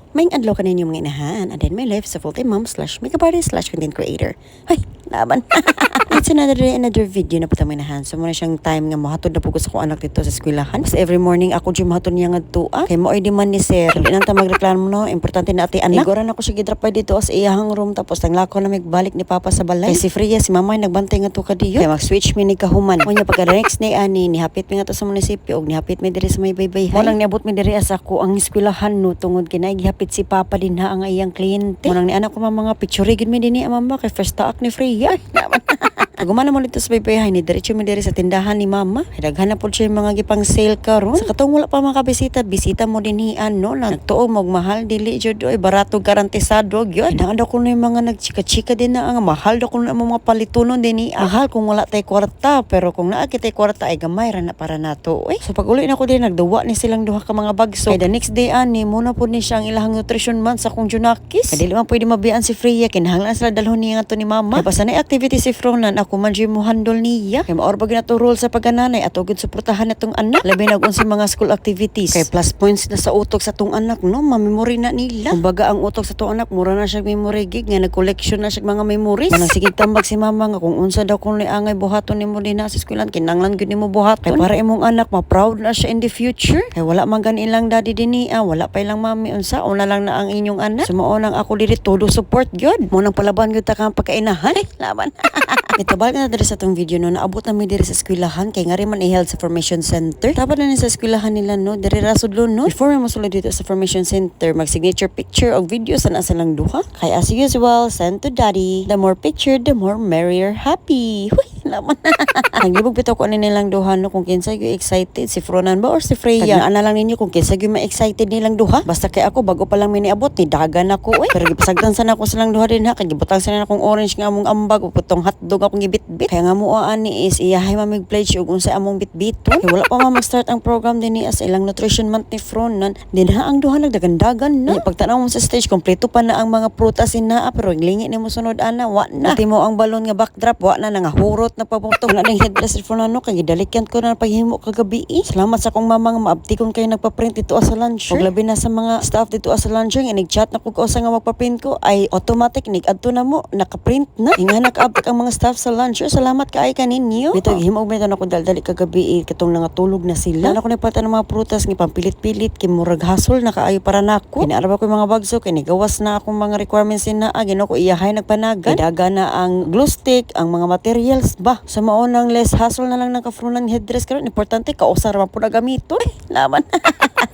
Maing adlaw ka ninyo mga inahan, and then my life sa full-time mom slash makeup artist slash content creator. Ay, laban. It's another video na po tayo inahan. So muna siyang time nga mahatod na po ko sa kong anak dito sa eskwelahan. Kasi every morning ako dyan mahatod niya nga tuwa. Kaya mo ay di man ni sir. Hindi nang ta magreklamo no. Importante na ati anak. Igoran ako siya gidrapay dito sa iyahang room. Tapos tanglako na magbalik ni papa sa balay. Kaya si Freya, si mama ay nagbantay nga to kadiyo. Kaya mag-switch mi ni kahuman. Kanya pagka next day ani, nihapit mi nga to sa munisipyo. Og nihapit mi diri sa may baybay. Walang niabot mi diri as ako ang eskwelahan no. Tungod kinay gihapit si papa din ha ang iyang kliyente. Munang ni anak ko mga picture gid mi dinhi mama kay first taak ni Freya. Agumana mo dito sa baybayahay ni diretso mi diri sa tindahan ni mama. Daghan na pod siya mga gipang sale karon. Sa katong wala pa mga bisita, bisita mo dinhi ano na nagtuo mo mahal dili jud oy barato garantisado gyud. Nada ko na mga nagchika-chika din na ang mahal daw ko na mga palitunon dinhi. Mahal kung wala tay kwarta pero kung naa kitay kwarta ay gamay ra na para nato. So pag uli na ko din nagduwa ni silang duha ka mga bagso. Kaya the next day ani muna pod ni siya ang ilahang nutrition month sa kong junakis. Dili man pwede mabiyan si Freya kinahanglan sila dalhon niya nga to ni mama. Kaya pasanay activity si Fronan ako man dyan mo handle niya. Kaya maorbag na to role sa paggananay at ugod suportahan na tong anak. Labi na sa mga school activities. Kaya plus points na sa utok sa tong anak no, ma-memory na nila. Kumbaga ang utok sa tong anak mura na siya memory gig nga nag-collection na siya mga memories. Manang sige tambag si mama nga kung unsa daw kung niangay buhaton nimo din na sa eskwelahan kinanglan gyud nimo buhat. Kaya para imong anak ma-proud na siya in the future. Kaya wala man gani ilang daddy dinhi wala pa ilang mami unsa una lang na ang inyong anak. Sumao nang ako diri todo support gyud. Mo nang palaban gyud ta kang pagkainahan. Laban. Ito balik na diri sa tong video no, naabot na mi diri sa eskwelahan kay nga rin man i-held sa formation center. Dapat na ni sa eskwelahan nila no, diri ra sudlon no. Before mo sulod dito sa formation center, mag signature picture og video sa nasa lang duha. Kay as usual, send to daddy. The more picture, the more merrier happy. Huy, laman. Naglibog bitaw ko ani nilang duha no kung kinsa gyud excited si Fronan ba or si Freya. Ana lang ninyo kung kinsa gyud ma-excited nilang duha. Basta kay ako bago pa lang mi niabot ni dagan ako Pero gipasagdan sana ako silang duha din ha kay gibutang sana akong orange nga among ambag ug putong hotdog akong gibitbit. Kaya nga mo ani is iyahay mamig-pledge og unsa among bitbiton. Wala pa mag-start ang program dinhi as ilang nutrition month ni Fronan. Din ha ang duha nagdagandagan no. Pagtanaw mo sa stage kompleto pa na ang mga prutas inaa pero lingi nimo sunod ana wa na. Pati mo ang balon nga backdrop wa na nangahurot na pabutong na ding headrest ni Fronan no kay gidalikyan ko na paghimo kagabi. Salamat sa akong mama nga maabti kon kay nagpa-print dito sa lunch. Ug labi na sa mga staff dito sa lunch nga nag-chat na ko sa nga magpa-print ko ay automatic adto na mo naka-print na. Nga naka-update ang mga staff sa lunch. Salamat kaay kaninyo. Bito himog meto na ko daldali kagabi katong nangatulog na sila. Ako nagpata ng mga prutas nga pampilit-pilit kay murag hasol na kaayo para nako. Kinaarba ko yung mga bagso kay nigawas na akong mga requirements na gino ko iyahay nagpanagan. Daga na ang glue stick, ang mga materials ba. Sa maunang less hassle na lang naka-Fronan headdress karon importante kausar man pud na gamito. Laban.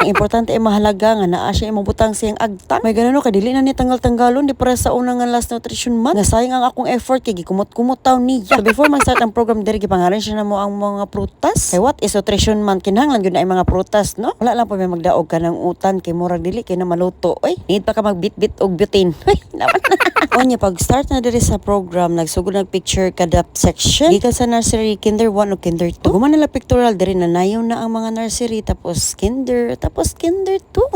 Ang importante ay mahalaga nga naa siya imong butang siyang agtang. May ganun ka dili na ni tanggal-tanggalon di para sa unang nga last nutrition month. Nga sayang ang akong effort kay gikumot-kumot taw niya. So before mag-start ang program diri gipangalan siya na mo ang mga prutas. Kay what is nutrition month kinahanglan gyud na ay mga prutas no. Wala lang pa may magdaog ka ng utan kay murag dili kay na maluto. Oy, need pa ka magbit-bit og butane. Oy, naman. Onya pag start na diri sa program nagsugod nag picture kada section. Gikan sa nursery kinder 1 ug kinder 2. Human nila pictorial diri na nayon na ang mga nursery tapos kinder 2.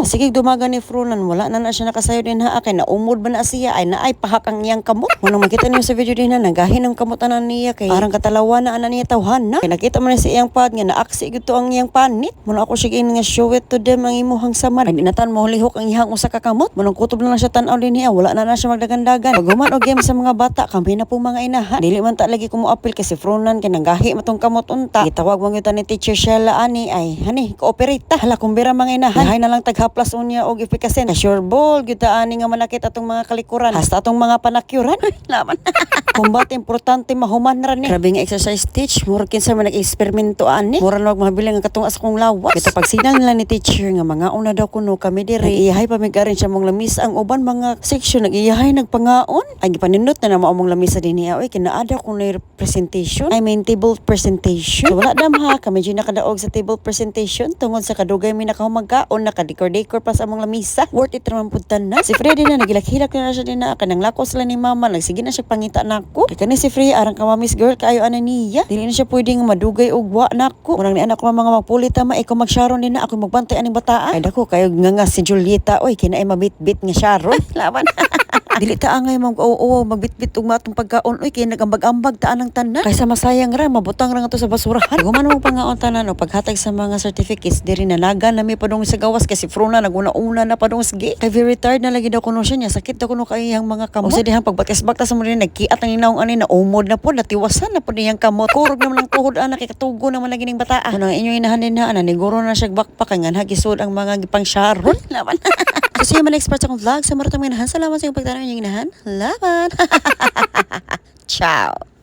Sige dumaga ni Fronan wala na siya nakasayo din ha kay naumod ba na siya ay naay pahak ang iyang kamot. Munang makita niyo sa video din na nagahin ang kamot anan niya kay arang katalawan na anan niya tawhana. Kay nakita man si iyang pad nga naaksi gito ang iyang panit. Munang ako sige nga show it to them ang imuhang samad. Ay dinatan mo lihok ang iyang usa ka kamot. Munang kutob na lang siya tan-aw din niya wala na siya magdagandagan. Pag human og game sa mga bata kami na po mga inahan. Dili man ta lagi ko mo appeal kasi Fronan kay nanggahi matong kamot unta. Gitawag mo gyud ni teacher Sheila ani ay hani cooperate ta. Hala kumbira mga inahan. Hay na lang taghaplas unya og efficacy. Sure ball gyud ta ani nga manakit atong mga kalikuran. Hasta atong mga panakyuran. Laban. Kumbat importante mahuman ra ni. Grabe nga exercise teach. Mura kinsa man nag-eksperimento ani. Mura na magmahabiling ang katong as kong lawas. Kita pagsinang nila ni teacher nga mga una daw kuno kami diri. Iyahay pa migarin siya mong lamis ang uban mga section nag-iyahay nagpangaon. Ay gipanindot na na mao mong lamisa dinhi. Oy kinaada ko na presentation. I mean table presentation. So, wala dam ha kami dyan nakadaog sa table presentation tungod sa kadugay mi nakahumagkaon nakadekor-dekor pa sa among lamisa. Worth it naman pud tanan. Si Freddy na nagilak-hilak na siya din na kanang lakos sila ni mama nagsige na siya pangita nako. Kay kani si Freddy arang kamamis girl kaayo ana niya. Dili na siya pwedeng madugay og wa nako. Murang ni anak ko mga magpulit ma ikaw mag-sharon din na ako magbantay aning bataan. Ay dako kayo nga si Julieta oy kinaay mabit-bit nga sharon. Laban. Dili ta angay oo magbitbit og matong pagkaon uy kay nagambag-ambag taan ang tanan. Kaysa masayang ra mabutang ra nga to sa basurahan. Guman mo pangaon tanan o paghatag sa mga certificates diri nalaga na mi padung sa gawas kasi fruna naguna-una na padung sige. Kay very tired na lagi daw kuno siya niya sakit daw kuno kay iyang mga kamot. O sa dihang pagbakas-baktas mo rin nagkiat ang inaong ani na umod na po natiwasan na po niyang kamot. Kurog naman ang tuhod ana kay katugo naman lagi ning bataa. Kuno ang inyong inahanin na ana niguro na siya bakpak nga hagisod ang mga gipang sharon. Laban. So see you in my next part sa akong vlog. Sa maratang mga inahan. Salamat sa iyong pagtanong inyong inahan. Laban. Ciao.